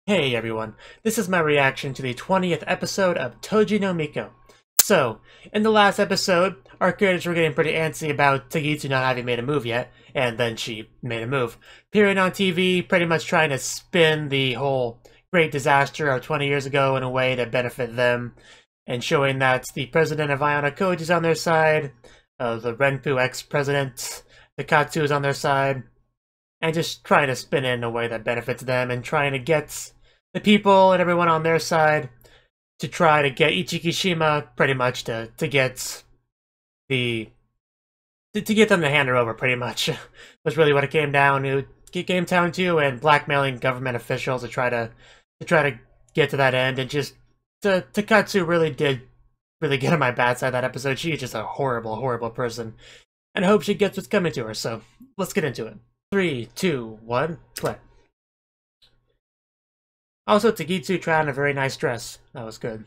Hey everyone, this is my reaction to the 20th episode of Toji no Miko. So, in the last episode, our characters were getting pretty antsy about Tagitsu not having made a move yet, and then she made a move. Appearing on TV, pretty much trying to spin the whole great disaster of 20 years ago in a way to benefit them, and showing that the president of Iona Koji is on their side, the Renpu ex-president, the Katsu is on their side, and just trying to spin it in a way that benefits them, and trying to get the people and everyone on their side to try to get Ichikishima pretty much to get the to get them to hand her over pretty much was really what it came down to, and blackmailing government officials to try to get to that end. And just Takatsu really did get on my bad side that episode. She is just a horrible person, and I hope she gets what's coming to her. So let's get into it. 3, 2, 1, play. Also, Tagitsu tried on a very nice dress. That was good.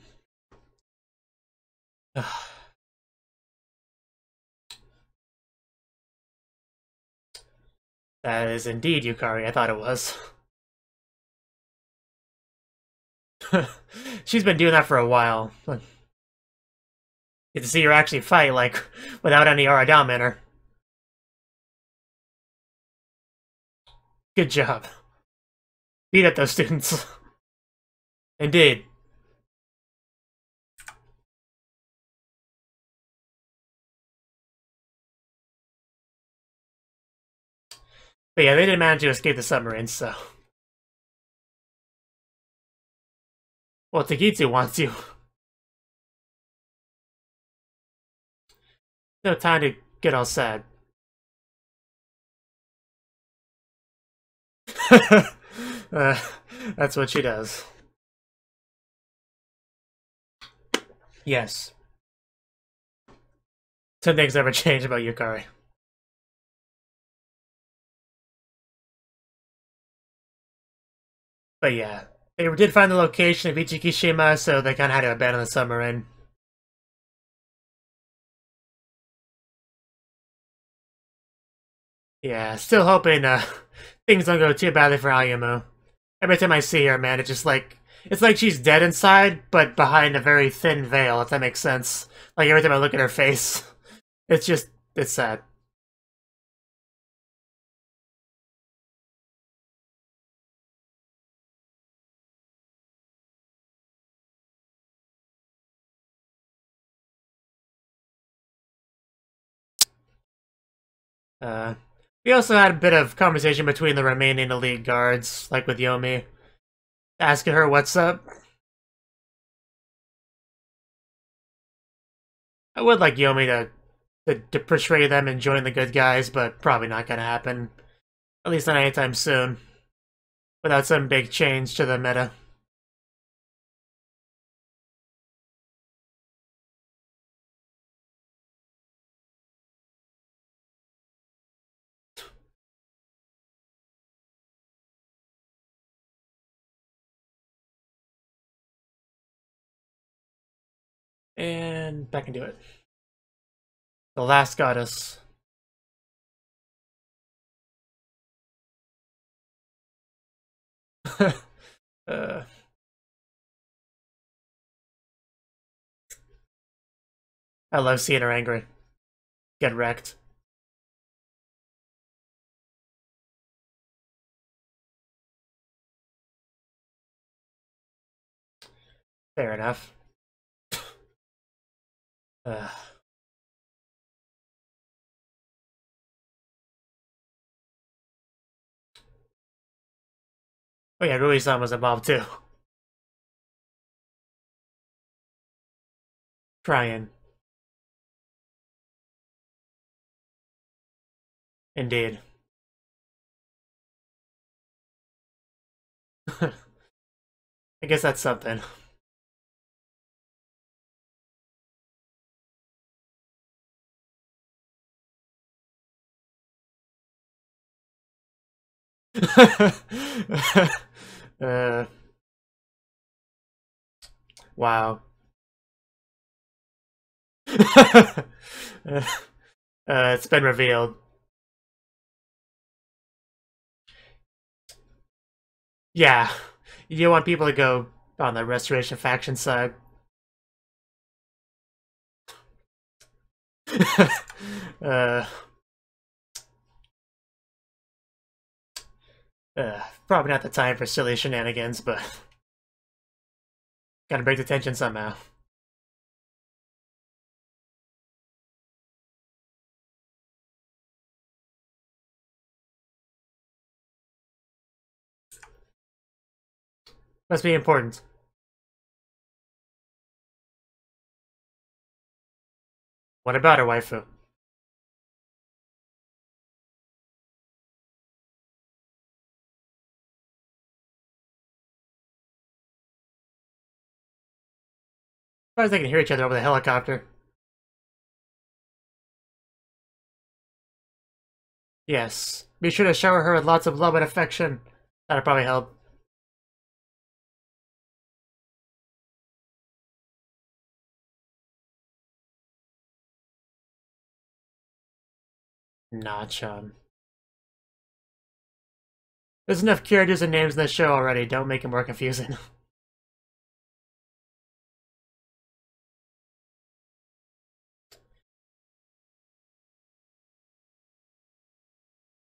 That is indeed Yukari. I thought it was. She's been doing that for a while. Get to see her actually fight, like, without any Aradama in her. Good job. Beat up those students. Indeed. But yeah, they didn't manage to escape the submarine, so... Well, Tagitsu wants you. No time to get all sad. That's what she does. Yes. Some things never change about Yukari. But yeah, they did find the location of Ichikishima, so they kind of had to abandon the submarine. Yeah, still hoping things don't go too badly for Ayumu. Every time I see her, man, it's like she's dead inside, but behind a very thin veil, if that makes sense. Like, every time I look at her face, it's sad. We also had a bit of conversation between the remaining elite guards, like with Yomi, asking her what's up. I would like Yomi to portray them and join the good guys, but probably not gonna happen. At least not anytime soon. Without some big change to the meta. And back into it. The last goddess. I love seeing her angry. Get wrecked. Fair enough. Oh yeah, Rui-san was involved too. Crying. Indeed. I guess that's something. Wow. It's been revealed. Yeah. You want people to go on the Restoration faction side. uh, Probably not the time for silly shenanigans, but gotta break the tension somehow. Must be important. What about her waifu? As far as they can hear each other over the helicopter. Yes. Be sure to shower her with lots of love and affection. That'll probably help. Nah, Chum. There's enough characters and names in this show already. Don't make it more confusing.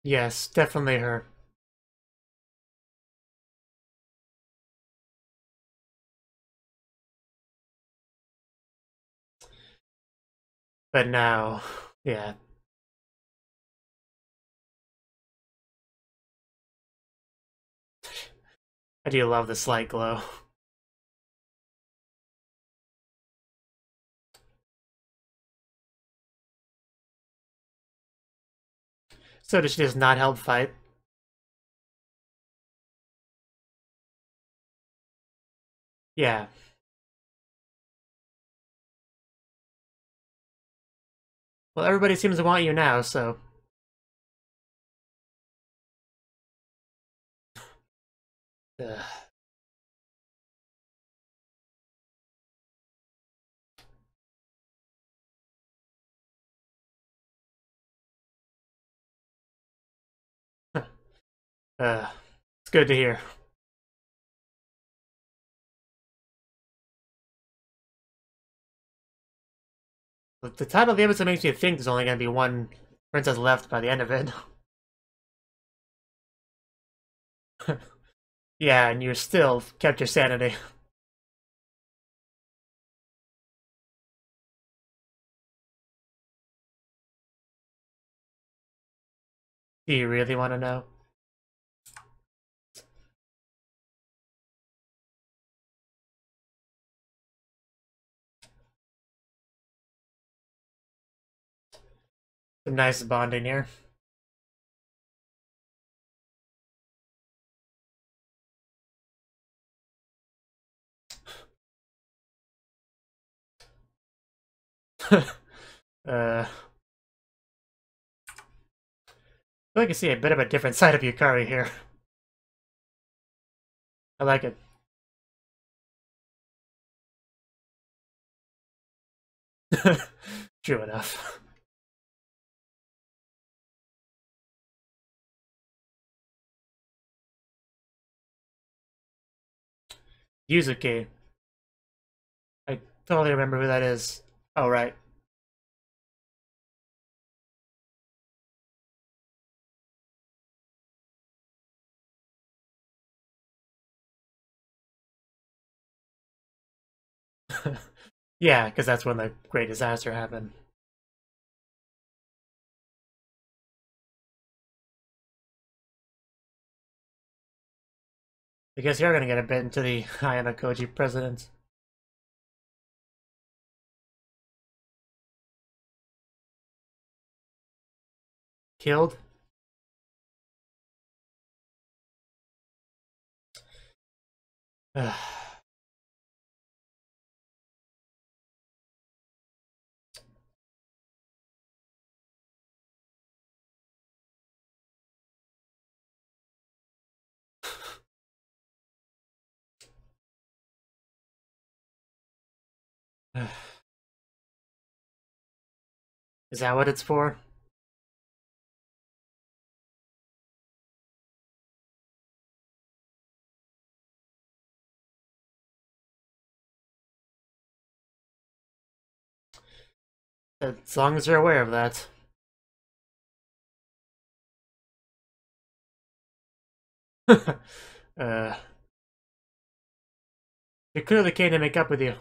Yes, definitely her. But now, yeah. I do love the slight glow. So does she just not help fight? Yeah. Well, everybody seems to want you now, so... Ugh. It's good to hear. The title of the episode makes me think there's only going to be one princess left by the end of it. Yeah, and you still kept your sanity. Do you really want to know? Some nice bonding here. I feel like I see a bit of a different side of Yukari here. I like it. True enough. Yuzuki. I totally remember who that is. Oh, right. Yeah, because that's when the great disaster happened. I guess you're gonna get a bit into the Ayano Koji president. Killed? Is that what it's for? As long as you're aware of that. She clearly came to make up with you.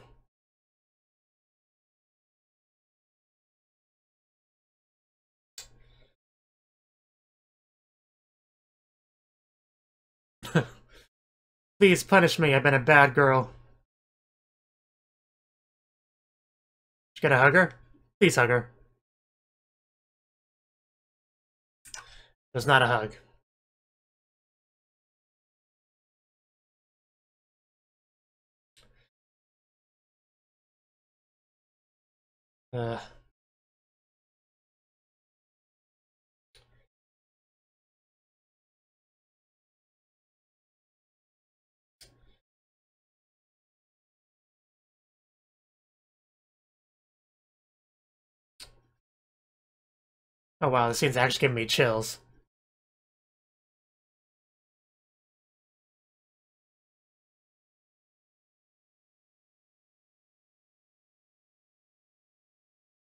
Please punish me, I've been a bad girl. You gonna hug her? Please hug her. It was not a hug. Oh wow, this scene's actually giving me chills.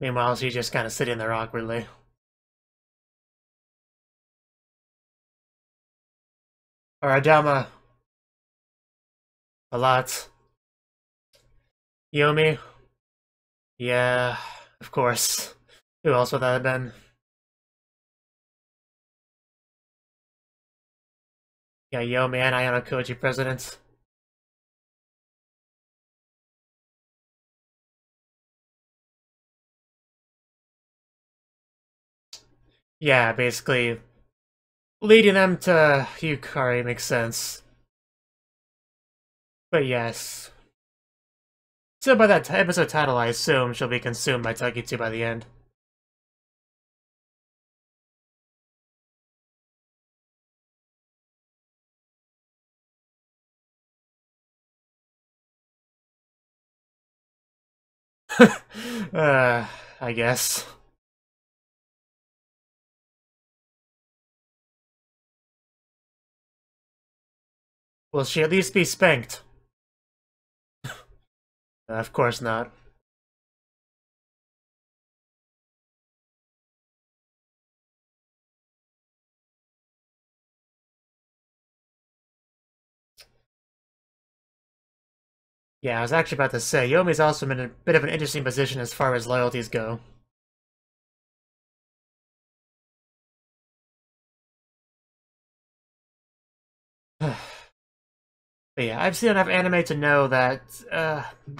Meanwhile, she's just kind of sitting there awkwardly. Aradama. A lot. Yomi. Yeah, of course. Who else would that have been? Yeah, Yomi and Ayano Koji presidents. Yeah, basically, leading them to Yukari makes sense. But yes. So by that episode title, I assume she'll be consumed by Takeitsu by the end. I guess. Will she at least be spanked? Of course not. Yeah, I was actually about to say, Yomi's also in a bit of an interesting position as far as loyalties go. But yeah, I've seen enough anime to know that,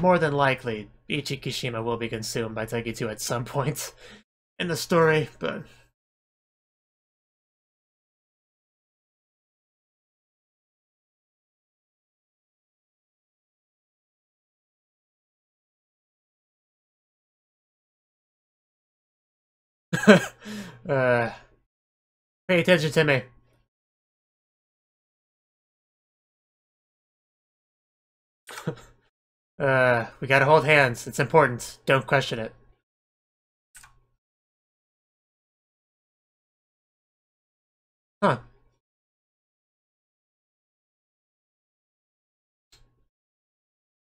more than likely, Ichi Kishima will be consumed by Takeitsu at some point in the story, but... pay attention to me. We gotta hold hands. It's important. Don't question it. Huh.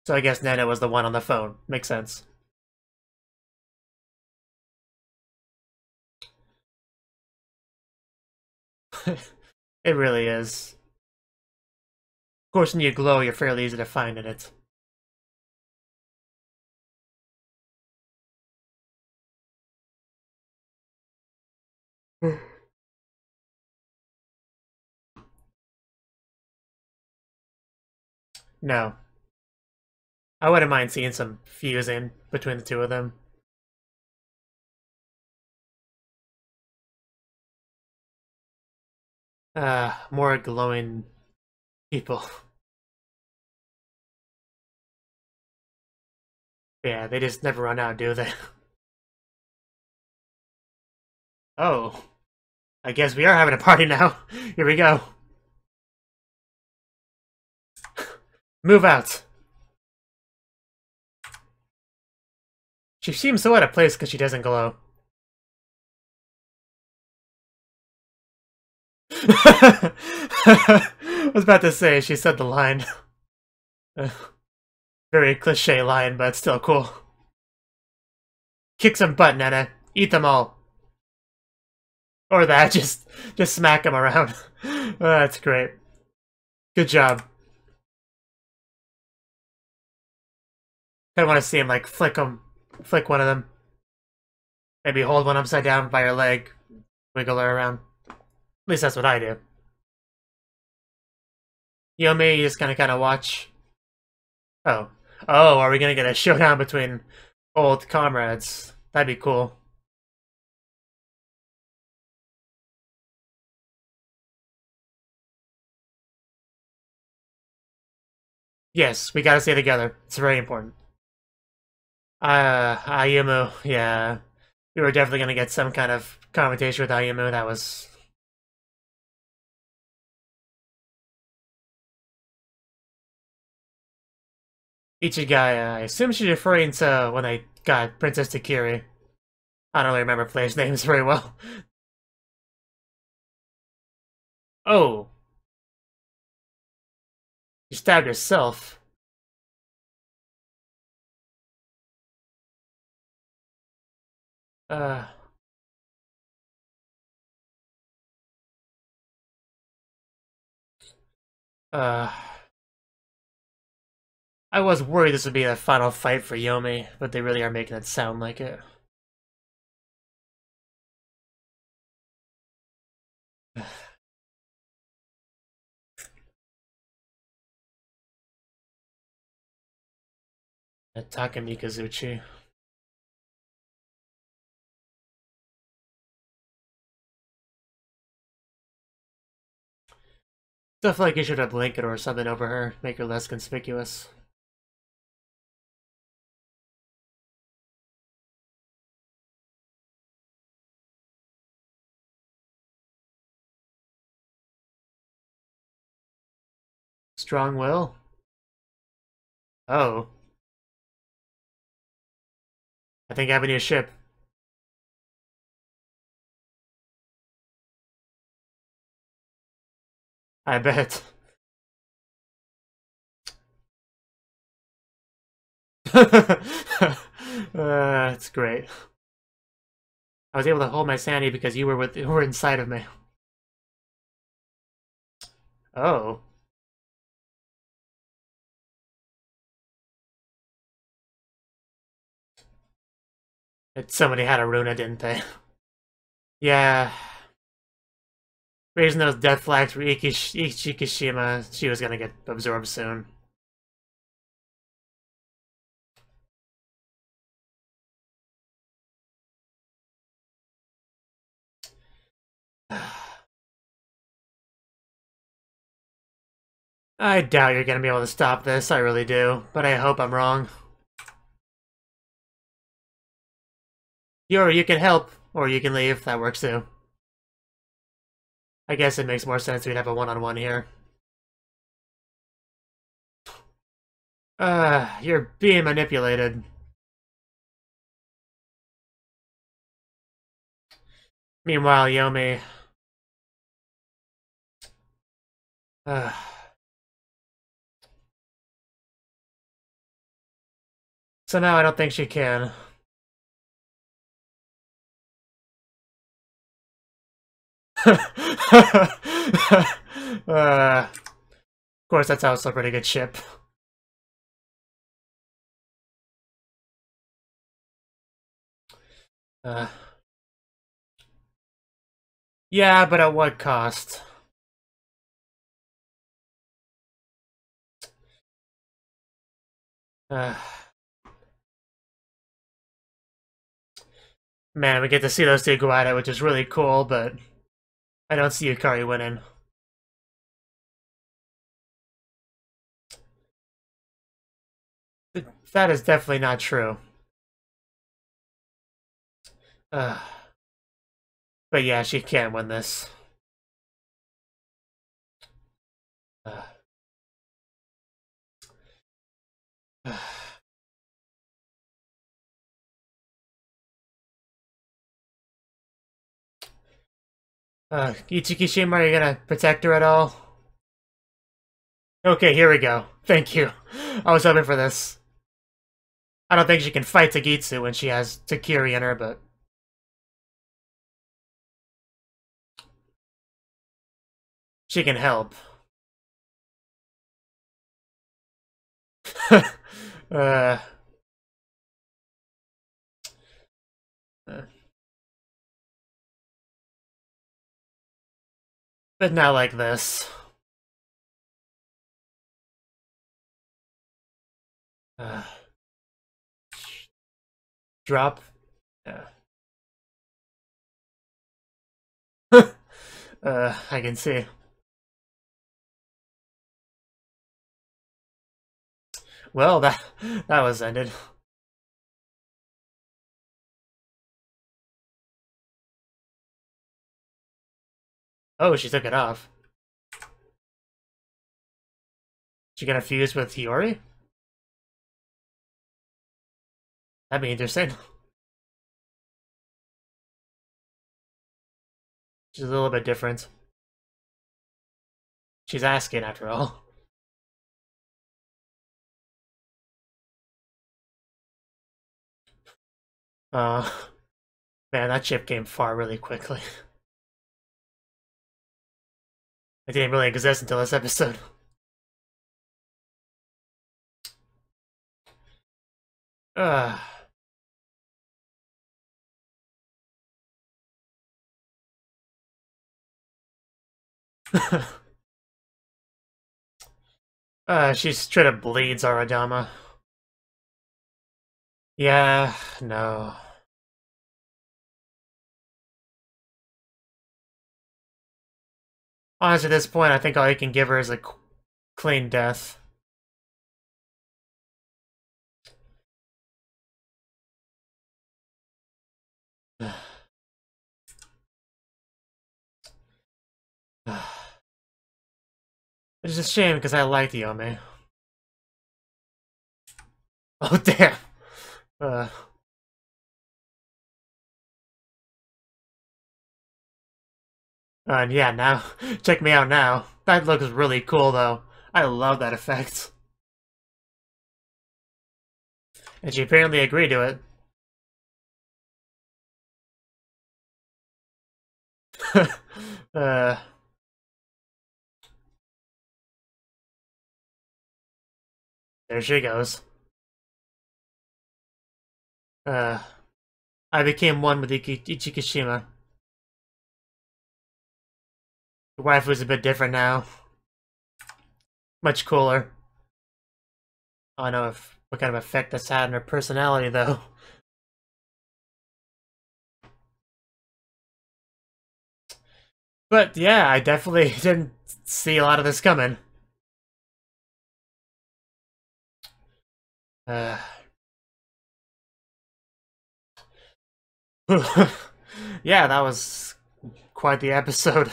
So I guess Nana was the one on the phone. Makes sense. It really is. Of course, when you glow, you're fairly easy to find in it. No. I wouldn't mind seeing some fusing between the two of them. More glowing people. Yeah, they just never run out, do they? Oh. I guess we are having a party now. Here we go. Move out. She seems so out of place because she doesn't glow. I was about to say, she said the line. Very cliche line, but still cool. Kick some butt, Nana. Eat them all. Or that, just smack them around. Oh, that's great. Good job. I want to see him, like, flick one of them. Maybe hold one upside down by your leg. Wiggle her around. At least that's what I do. Yomi, you just gonna kind of watch. Oh. Oh, are we gonna get a showdown between old comrades? That'd be cool. Yes, we gotta stay together. It's very important. Ayumu, yeah. We were definitely gonna get some kind of confrontation with Ayumu. That was... Ichigaya. I assume she's referring to when I got Princess Takiri. I don't really remember players' names very well. Oh. You stabbed yourself. Uh... I was worried this would be the final fight for Yomi, but they really are making it sound like it. Takamikazuchi. Stuff like you should have blanket or something over her, make her less conspicuous. Strong will? Oh. I think I have a new ship. I bet. That's great. I was able to hold my sanity because you were inside of me. Oh. Somebody had a Runa, didn't they? Yeah. Raising those death flags for Ichikishima, she was gonna get absorbed soon. I doubt you're gonna be able to stop this, I really do, but I hope I'm wrong. You can help, or you can leave, that works too. I guess it makes more sense we'd have a one-on-one here. You're being manipulated. Meanwhile, Yomi... Somehow I don't think she can. Of course, that's also a pretty good ship. Yeah, but at what cost? Man, we get to see those two go at it, which is really cool, but I don't see Yukari winning. That is definitely not true. But yeah, she can't win this. Ichikishima, are you gonna protect her at all? Okay, here we go. Thank you. I was hoping for this. I don't think she can fight Tagitsu when she has Takiri in her, but... she can help. uh... But not like this. Drop. Yeah. I can see. Well, that was ended. Oh, she took it off. She gonna fuse with Hiyori? That'd be interesting. She's a little bit different. She's asking, after all. Man, that chip came far really quickly. It didn't really exist until this episode. She straight up bleeds Aradama. Yeah, no. Honestly, at this point, I think all you can give her is a clean death. It's a shame because I like Yome. Oh damn. And yeah, now check me out now. That looks really cool though. I love that effect. And she apparently agreed to it. There she goes. I became one with Ichikishima. The wife was a bit different now. Much cooler. I don't know what kind of effect that's had on her personality, though. But yeah, I definitely didn't see a lot of this coming. Yeah, that was quite the episode.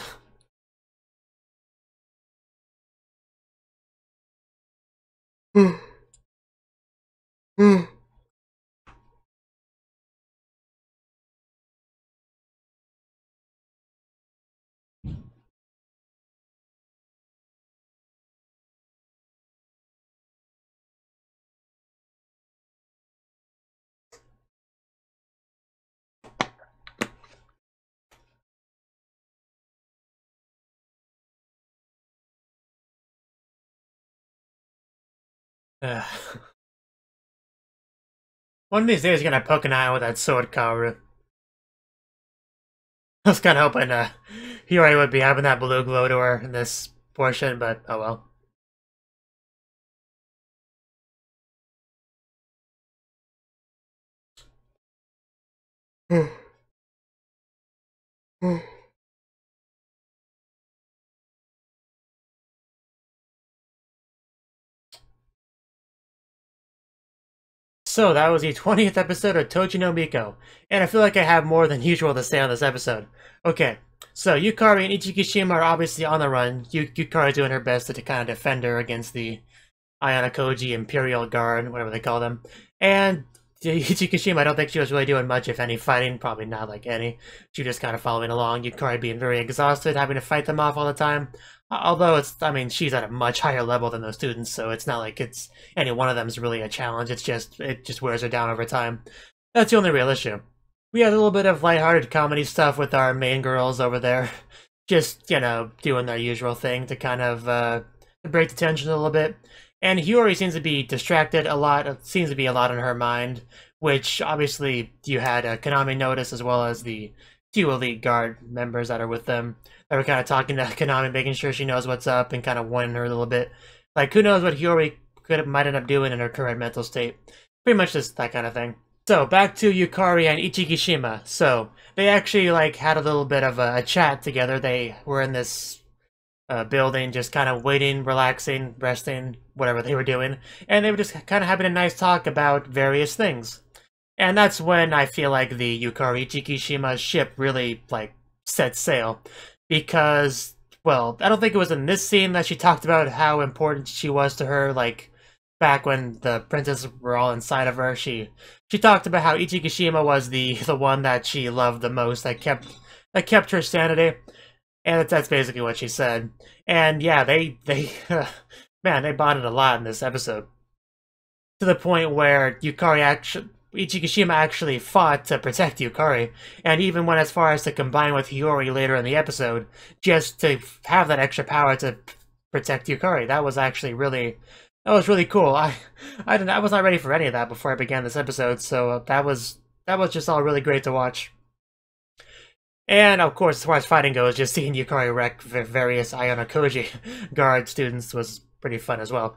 One of these days, you're gonna poke an eye with that sword, Kaoru. I was kind of hoping Hiyori would be having that blue glow to her in this portion, but oh well. So that was the 20th episode of Toji no Miko, and I feel like I have more than usual to say on this episode. Okay, so Yukari and Ichikishima are obviously on the run. Yukari doing her best to kind of defend her against the Ayanokoji Imperial Guard, whatever they call them. And Ichikishima, I don't think she was really doing much, if any, fighting. Probably not like any. She was just kind of following along. Yukari being very exhausted, having to fight them off all the time. Although I mean, she's at a much higher level than those students, so it's not like any one of them is really a challenge. It just wears her down over time. That's the only real issue. We had a little bit of lighthearted comedy stuff with our main girls over there. Just, doing their usual thing to kind of break the tension a little bit. And Hiyori seems to be distracted a lot. It seems to be a lot on her mind, which obviously you had Konami notice, as well as the two elite guard members that are with them. They were kind of talking to Konami, making sure she knows what's up and kind of warning her a little bit. Like, who knows what Hiyori might end up doing in her current mental state. Pretty much just that kind of thing. So, back to Yukari and Ichikishima. So, they actually, had a little bit of a chat together. They were in this building, just kind of waiting, relaxing, resting, whatever they were doing. And they were just kind of having a nice talk about various things. And that's when I feel like the Yukari Ichikishima ship really, set sail. Because, well, I don't think it was in this scene that she talked about how important she was to her, back when the princesses were all inside of her. She talked about how Ichikishima was the one that she loved the most, that kept her sanity. And that's basically what she said. And yeah, they man, they bonded a lot in this episode. To the point where Ichikishima actually fought to protect Yukari, and even went as far as to combine with Hiyori later in the episode, just to have that extra power to protect Yukari. That was actually really cool. I was not ready for any of that before I began this episode, so that was just all really great to watch. And of course, as far as fighting goes, just seeing Yukari wreck various Ayano guard students was pretty fun as well.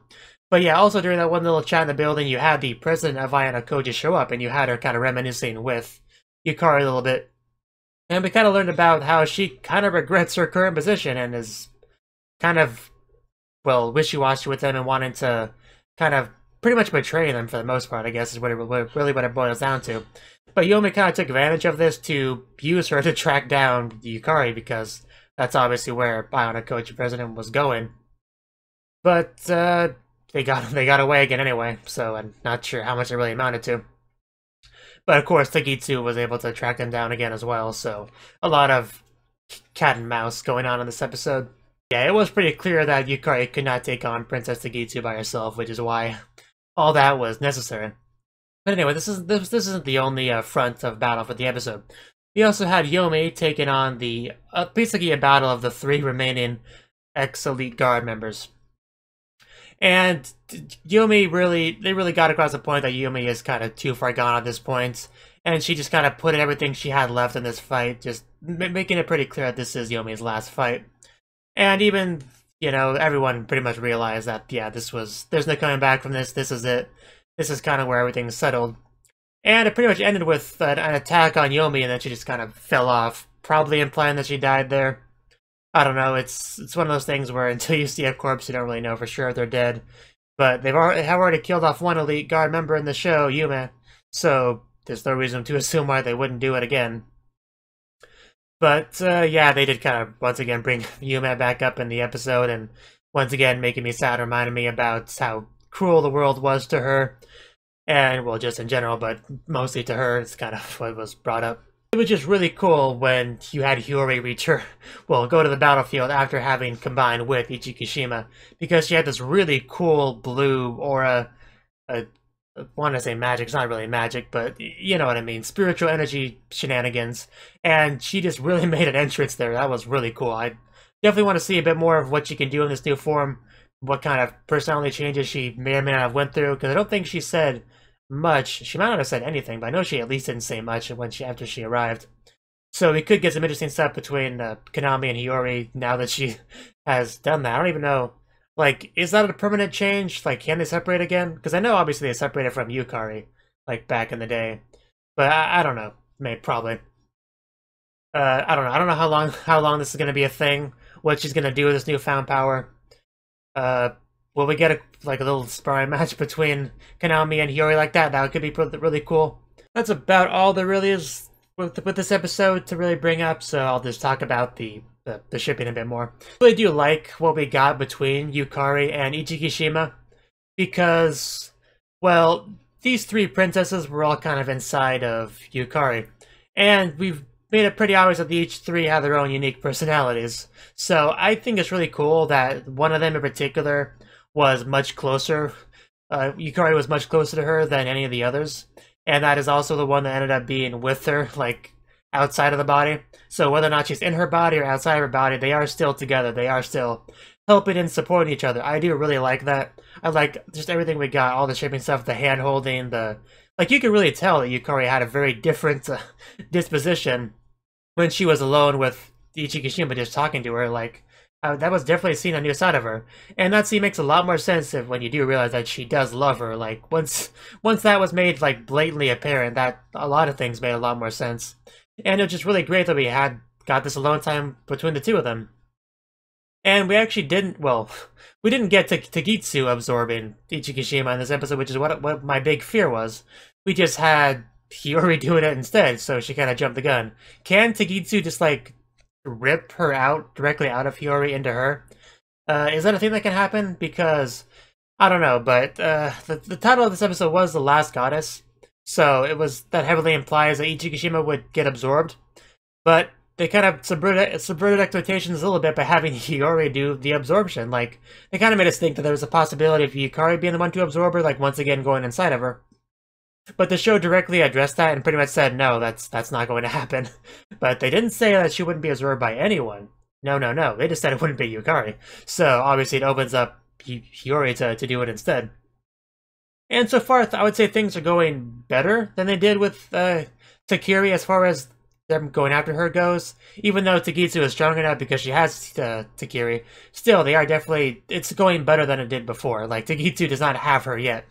But yeah, also during that one little chat in the building, you had the president of Ayano show up, and you had her kind of reminiscing with Yukari a little bit. And we kind of learned about how she kind of regrets her current position and is kind of, well, wishy-washy with them and wanting to kind of pretty much betray them for the most part, I guess, is really what it boils down to. But Yomi kind of took advantage of this to use her to track down Yukari, because that's obviously where Ayano president was going. But they got away again anyway, so I'm not sure how much it really amounted to. But of course, Tagitsu was able to track them down again as well, so a lot of cat and mouse going on in this episode. Yeah, it was pretty clear that Yukari could not take on Princess Tagitsu by herself, which is why all that was necessary. But anyway, this isn't the only front of battle for the episode. We also had Yomi taking on the basically a battle of the 3 remaining ex-elite guard members. And Yomi they really got across the point that Yomi is kind of too far gone at this point, and she just kind of put everything she had left in this fight, just making it pretty clear that this is Yomi's last fight. And even, everyone pretty much realized that, yeah, there's no coming back from this. This is it. This is kind of where everything's settled. And it pretty much ended with an attack on Yomi, and then she just kind of fell off, probably implying that she died there. I don't know, it's one of those things where until you see a corpse, you don't really know for sure if they're dead. But they have already killed off one elite guard member in the show, Yume, so there's no reason to assume why they wouldn't do it again. But, yeah, they did kind of, once again, bring Yume back up in the episode, and once again making me sad, reminding me about how cruel the world was to her. And, well, just in general, but mostly to her, it's kind of what was brought up. It was just really cool when you had Hiyori go to the battlefield after having combined with Ichikishima, because she had this really cool blue aura. I want to say magic, it's not really magic, but you know what I mean, spiritual energy shenanigans, and she just really made an entrance there. That was really cool. I definitely want to see a bit more of what she can do in this new form, what kind of personality changes she may or may not have went through, because I don't think she said much. She might not have said anything, but I know she at least didn't say much after she arrived. So we could get some interesting stuff between Konami and Hiyori now that she has done that. I don't even know, is that a permanent change? Can they separate again? Because I know obviously they separated from Yukari, back in the day. But I don't know. Maybe, probably. I don't know. I don't know how long this is going to be a thing, what she's going to do with this newfound power. Will we get a little sparring match between Konami and Hiyori like that? That could be really cool. That's about all there really is with this episode to really bring up, so I'll just talk about the shipping a bit more. I really do like what we got between Yukari and Ichikishima, because, well, these three princesses were all kind of inside of Yukari. And we've made it pretty obvious that each three have their own unique personalities. So I think it's really cool that one of them in particular was much closer. Yukari was much closer to her than any of the others. And that is also the one that ended up being with her, like, outside of the body. So whether or not she's in her body or outside of her body, they are still together. They are still helping and supporting each other. I do really like that. I like just everything we got, all the shipping stuff, the hand-holding, the... Like, you could really tell that Yukari had a very different disposition when she was alone with Ichikishima just talking to her. Like, that was definitely seen a new side of her. And that scene makes a lot more sense when you do realize that she does love her. Like, once that was made, like, blatantly apparent, that a lot of things made a lot more sense. And it was just really great that we got this alone time between the two of them. And we actually didn't, well, we didn't get to Tagitsu absorbing Ichikishima in this episode, which is what my big fear was. We just had Hiyori doing it instead, so she kind of jumped the gun. Can Tagitsu just, like, rip her out, directly out of Hiyori into her? Is that a thing that can happen? Because, I don't know, but the title of this episode was The Last Goddess, so that heavily implies that Ichikishima would get absorbed. But they kind of subverted expectations a little bit by having Hiyori do the absorption. Like, they kind of made us think that there was a possibility of Yukari being the one to absorb her, like, once again going inside of her. But the show directly addressed that and pretty much said, no, that's not going to happen. But they didn't say that she wouldn't be absorbed by anyone. No. They just said it wouldn't be Yukari. So, obviously, it opens up Hiyori to do it instead. And so far, I would say things are going better than they did with Takiri as far as them going after her goes. Even though Tagitsu is strong enough because she has Takiri, still, they are definitely... It's going better than it did before. Like, Tagitsu does not have her yet.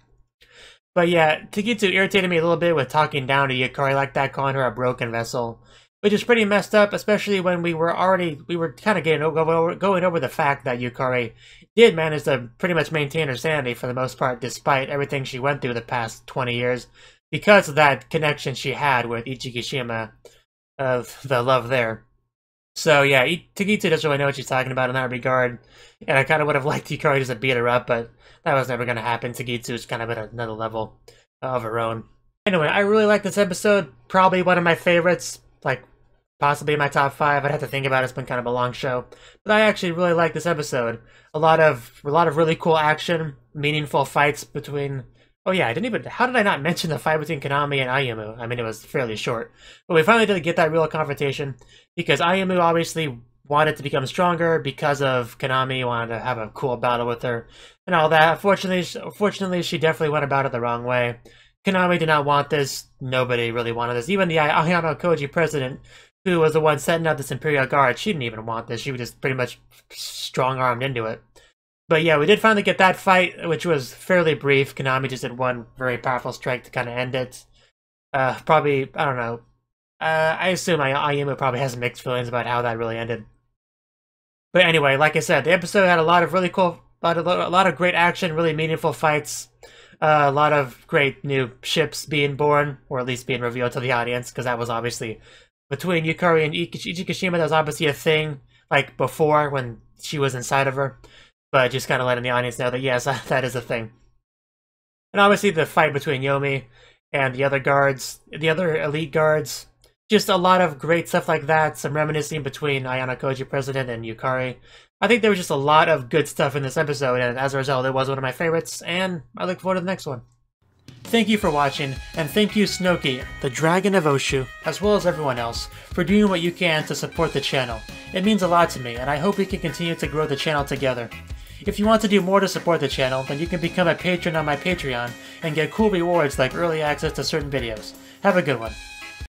But yeah, Tagitsu irritated me a little bit with talking down to Yukari like that, calling her a broken vessel. Which is pretty messed up, especially when we were kind of going over the fact that Yukari did manage to pretty much maintain her sanity for the most part, despite everything she went through the past 20 years, because of that connection she had with Ichikishima, of the love there. So yeah, Tagitsu doesn't really know what she's talking about in that regard, and I kind of would have liked Yukari just to beat her up, but that was never going to happen. Tagitsu's kind of at another level of her own. Anyway, I really like this episode, probably one of my favorites, like possibly my top 5. I'd have to think about it. It's been kind of a long show, but I actually really like this episode. A lot of really cool action, meaningful fights between. Oh yeah, how did I not mention the fight between Konami and Ayumu? I mean, it was fairly short. But we finally did get that real confrontation, because Ayumu obviously wanted to become stronger because of Konami, wanted to have a cool battle with her, and all that. Fortunately, she definitely went about it the wrong way. Konami did not want this. Nobody really wanted this. Even the Ayano Koji president, who was the one setting up this Imperial Guard, she didn't even want this. She was just pretty much strong-armed into it. But yeah, we did finally get that fight, which was fairly brief. Konami just did one very powerful strike to kind of end it. Probably, I don't know. I assume Ayumu probably has mixed feelings about how that really ended. But anyway, like I said, the episode had a lot of really cool, a lot of great action, really meaningful fights. A lot of great new ships being born, or at least being revealed to the audience, because that was obviously between Yukari and Ichikishima. That was obviously a thing, like before when she was inside of her. But just kind of letting the audience know that yes, that is a thing. And obviously the fight between Yomi and the other guards, the other elite guards. Just a lot of great stuff like that. Some reminiscing between Ayano Koji President and Yukari. I think there was just a lot of good stuff in this episode, and as a result, it was one of my favorites, and I look forward to the next one. Thank you for watching, and thank you Cnouki, the Dragon of Oshu, as well as everyone else, for doing what you can to support the channel. It means a lot to me, and I hope we can continue to grow the channel together. If you want to do more to support the channel, then you can become a patron on my Patreon and get cool rewards like early access to certain videos. Have a good one.